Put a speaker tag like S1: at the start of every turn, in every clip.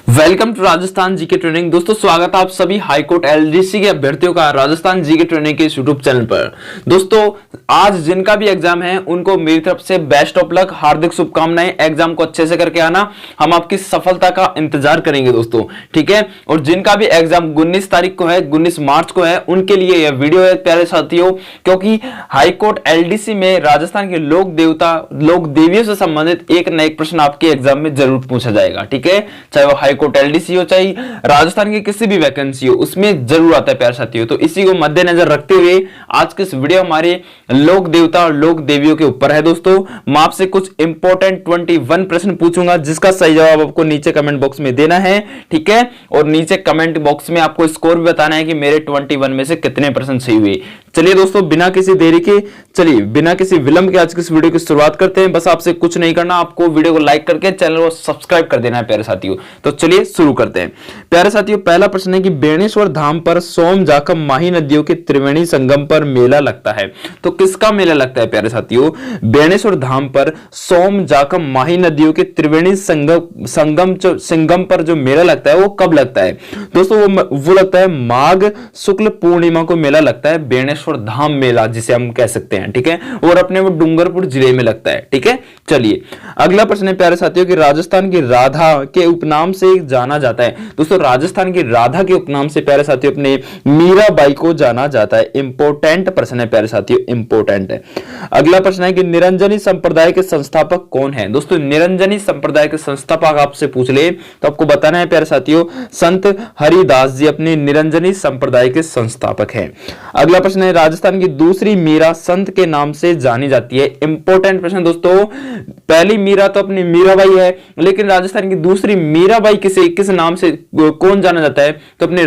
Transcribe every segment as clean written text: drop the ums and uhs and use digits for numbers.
S1: Welcome to Rajasthan GK training. दोस्तों स्वागत है आप सभी हाईकोर्ट एलडीसी के अभ्यर्थियों का राजस्थान जीके ट्रेनिंग के यूट्यूब चैनल पर। दोस्तों आज जिनका भी एग्जाम है उनको मेरी तरफ से बेस्ट ऑफ लक, हार्दिक शुभकामनाएं। एग्जाम को अच्छे से करके आना, हम आपकी सफलता का इंतजार करेंगे दोस्तों, ठीक है। और जिनका भी एग्जाम 19 तारीख को है, 19 मार्च को है, उनके लिए यह वीडियो है प्यारे साथियों, क्योंकि हाईकोर्ट एलडीसी में राजस्थान के लोक देवता लोक देवियों से संबंधित एक न एक प्रश्न आपके एग्जाम में जरूर पूछा जाएगा, ठीक है। चाहे वो हाईकोर्ट एलडीसी हो, चाहे राजस्थान की किसी भी वैकेंसी हो, उसमें जरूर आता है प्यारे साथियों। तो इसी को मद्देनजर रखते हुए आज की इस वीडियो हमारे लोक देवता और लोक देवियों के ऊपर है दोस्तों। मैं आपसे कुछ इंपॉर्टेंट 21 प्रश्न पूछूंगा, जिसका सही जवाब आपको नीचे कमेंट बॉक्स में देना है, ठीक है। और नीचे कमेंट बॉक्स में आपको स्कोर भी बताना है कि मेरे 21 में से कितने प्रश्न सही हुए। चलिए दोस्तों बिना किसी देरी के, चलिए बिना किसी विलंब के आज की इस वीडियो की शुरुआत करते हैं। बस आपसे कुछ नहीं करना, आपको वीडियो को लाइक करके चैनल को सब्सक्राइब कर देना है प्यारे साथियों। तो चलिए शुरू करते हैं प्यारे साथियों। पहला प्रश्न है कि बेणेश्वर धाम पर सोम जाखम माही नदियों के त्रिवेणी संगम पर मेला लगता है, तो किसका मेला लगता है प्यारे साथियों? बेणेश्वर धाम पर सोम जाखम माही नदियों के त्रिवेणी संगम पर जो मेला लगता है वो कब लगता है दोस्तों? वो लगता है माघ शुक्ल पूर्णिमा को मेला लगता है, बेणेश्वर धाम मेला जिसे हम कह सकते हैं, ठीक है। और अपने वो डूंगरपुर जिले में लगता है, ठीक है। चलिए अगला प्रश्न है प्यारे साथियों कि राजस्थान की राधा के उपनाम से जाना जाता है दोस्तों। राजस्थान की राधा के उपनाम से प्यारे साथियों अपने मीराबाई को जाना जाता है। इंपॉर्टेंट प्रश्न है प्यारे साथियों, इंपॉर्टेंट है। अगला प्रश्न है कि निरंजनी संप्रदाय के संस्थापक कौन है दोस्तों? निरंजनी संप्रदाय के संस्थापक आपसे पूछ ले तो आपको बताना है प्यारे साथियों, संत हरिदास जी अपने निरंजनी संप्रदाय के संस्थापक हैं। अगला प्रश्न है राजस्थान की दूसरी मीरा संत के नाम से जानी जाती है। इंपॉर्टेंट प्रश्न दोस्तों, पहली मीरा तो अपनी मीराबाई है, लेकिन राजस्थान की दूसरी मीराबाई किस नाम से कौन जाना जाता है? तो अपने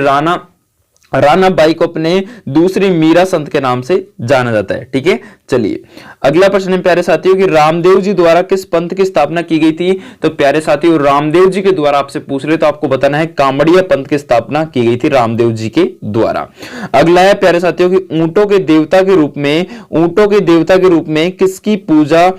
S1: राणा बाई को अपने दूसरी मीरा संत के नाम से जाना जाता है, ठीक है। चलिए अगला प्रश्न है प्यारे साथियों कि रामदेव जी द्वारा किस पंथ की स्थापना की गई थी? तो प्यारे साथियों रामदेव जी के द्वारा आपसे पूछ रहे तो आपको बताना है कामड़िया पंथ की स्थापना की गई थी रामदेव जी के द्वारा। अगला है प्यारे साथियों कि ऊंटों के देवता के रूप में किसकी पूजा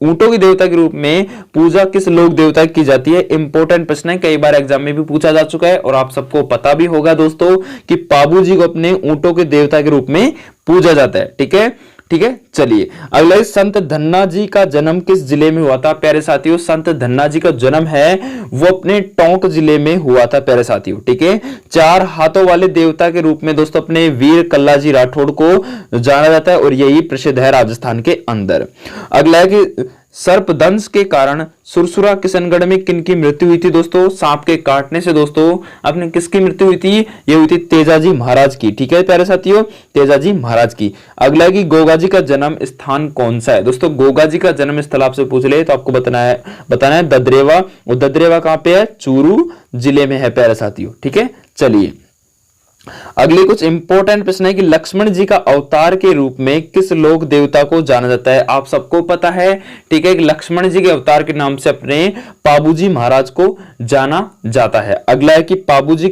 S1: ऊंटों की देवता के रूप में पूजा किस लोक देवता की जाती है? इंपॉर्टेंट प्रश्न है, कई बार एग्जाम में भी पूछा जा चुका है और आप सबको पता भी होगा दोस्तों कि पाबू जी को अपने ऊंटों के देवता के रूप में पूजा जाता है, ठीक है, ठीक है। चलिए अगला संत धन्ना जी का जन्म किस जिले में हुआ था? प्यारे साथियों संत धन्ना जी का जन्म है वो अपने टोंक जिले में हुआ था प्यारे साथियों, ठीक है। चार हाथों वाले देवता के रूप में दोस्तों अपने वीर कल्ला जी राठौड़ को जाना जाता है और यही प्रसिद्ध है राजस्थान के अंदर। अगला है कि सर्पदंश के कारण सुरसुरा किशनगढ़ में किनकी मृत्यु हुई थी दोस्तों? सांप के काटने से दोस्तों अपने किसकी मृत्यु हुई थी? ये हुई थी तेजाजी महाराज की, ठीक है प्यारे साथियों, तेजाजी महाराज की। अगला कि गोगा जी का जन्म स्थान कौन सा है दोस्तों? गोगा जी का जन्म स्थल आपसे पूछ ले तो आपको बताना है ददरेवा। और ददरेवा कहां पे है? चूरू जिले में है प्यारे साथियों, ठीक है। चलिए अगले कुछ इंपॉर्टेंट प्रश्न है कि लक्ष्मण जी का अवतार के रूप में किस लोक देवता को जाना जाता है? आप सबको पता है, ठीक है, कि लक्ष्मण जी के अवतार के नाम से अपने पाबूजी महाराज को जाना जाता है। अगला है कि पाबूजी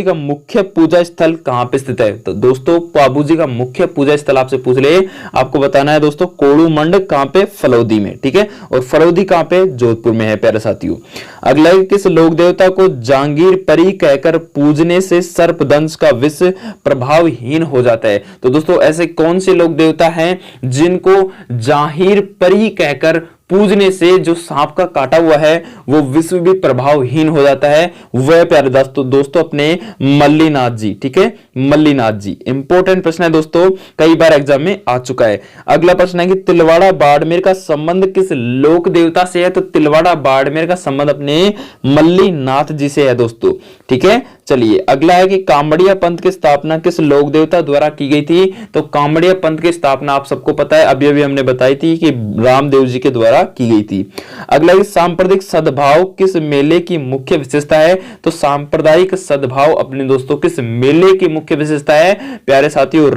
S1: का मुख्य पूजा स्थल कहां पे स्थित है? तो दोस्तों पाबूजी का मुख्य पूजा स्थल आपसे पूछ ले, आपको बताना है दोस्तों कोड़ूमंड कहां पे? फलौदी में, ठीक है। और फलौदी कहां पे? जोधपुर में है प्यारे साथियों। अगला है किस लोक देवता को जांगीर परी कहकर पूजने से सर्पदंश का विष प्रभावहीन हो जाता है? तो दोस्तों ऐसे कौन से लोक देवता हैं जिनको जांगीर परी कहकर पूजने से जो सांप का काटा हुआ है वो विश्व भी प्रभावहीन हो जाता है? वह प्यारे दोस्तों अपने मल्लीनाथ जी, ठीक है, मल्लीनाथ जी। इंपॉर्टेंट प्रश्न है दोस्तों, कई बार एग्जाम में आ चुका है। अगला प्रश्न है कि तिलवाड़ा बाड़मेर का संबंध किस लोक देवता से है? तो तिलवाड़ा बाड़मेर का संबंध अपने मल्लीनाथ जी से है दोस्तों, ठीक है। चलिए अगला है कि कामड़िया पंथ की स्थापना किस लोक देवता द्वारा की गई थी? तो कामड़िया पंथ की स्थापना आप सबको पता है, अभी अभी हमने बताई थी कि रामदेव जी के द्वारा की गई थी। अगला है सांप्रदायिक सद्भाव किस मेले की मुख्य विशेषता है? तो सांप्रदायिक सद्भाव अपने दोस्तों किस मेले की मुख्य विशेषता है? प्यारे साथियों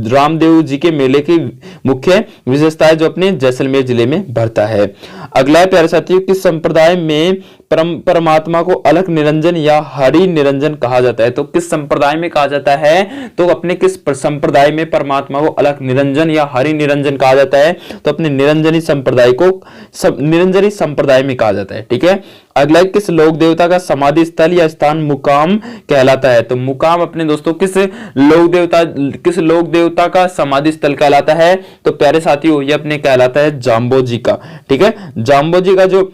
S1: रामदेव जी के मेले की मुख्य विशेषता है जो अपने जैसलमेर जिले में भरता है। अगला है प्यारे साथियों किस संप्रदाय में परमात्मा को अलख निरंजन या हरि निरंजन कहा जाता है। तो किस संप्रदाय में कहा जाता है, तो अपने किस संप्रदाय में परमात्मा को अलग निरंजन या हरि निरंजन कहा जाता है, तो अपने निरंजनी संप्रदाय को निरंजनी संप्रदाय में कहा जाता है। ठीक है, अगला किस लोक देवता का समाधि स्थल या स्थान मुकाम कहलाता है। तो मुकाम अपने दोस्तों किस लोक देवता का समाधि स्थल कहलाता है, तो प्यारे साथियों ये अपने कहलाता है जाम्बोजी का। ठीक है, जाम्बोजी का जो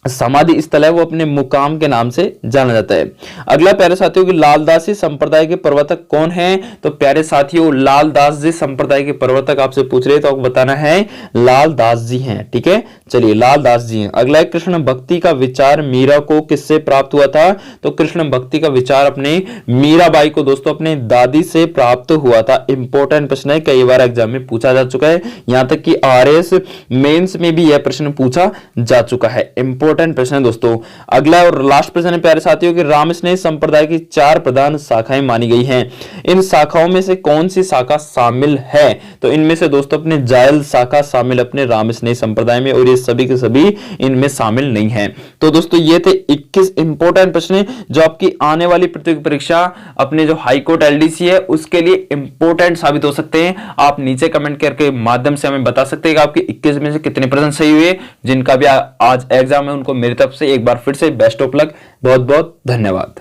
S1: समाधि स्थल है वो अपने मुकाम के नाम से जाना जाता है। अगला प्यारे साथियों की लालदासी संप्रदाय के प्रवर्तक कौन है, तो प्यारे साथियों लालदास जी संप्रदाय के प्रवर्तक आपसे पूछ रहे तो आपको बताना है लालदास जी हैं। ठीक है, चलिए लालदास जी हैं। अगला कृष्ण भक्ति का विचार मीरा को किससे प्राप्त हुआ था, तो कृष्ण भक्ति का विचार अपने मीराबाई को दोस्तों अपने दादी से प्राप्त हुआ था। इंपॉर्टेंट प्रश्न है, कई बार एग्जाम में पूछा जा चुका है, यहां तक कि आरएस मेंस में भी यह प्रश्न पूछा जा चुका है। इंपॉर्टेंट प्रश्न है दोस्तों। अगला और लास्ट प्रश्न है प्यारे साथियों कि रामस्नेह संप्रदाय की 4 प्रधान शाखाएं मानी गई हैं, इन शाखाओं में से कौन सी शाखा शामिल है, तो इनमें से दोस्तों अपने जायल शाखा शामिल अपने रामस्नेह संप्रदाय में, और ये सभी के सभी इनमें शामिल नहीं है। तो दोस्तों ये थे 21 इंपॉर्टेंट प्रश्न जो आपकी आने वाली प्रतियोगी परीक्षा अपने जो हाईकोर्ट एलडीसी है उसके लिए इंपॉर्टेंट साबित हो सकते हैं। आप नीचे कमेंट करके माध्यम से हमें बता सकते हैं कि आपके 21 में से कितने प्रश्न सही हुए। जिनका भी आज एग्जाम है उनको मेरी तरफ से एक बार फिर से बेस्ट ऑफ लक। बहुत बहुत धन्यवाद।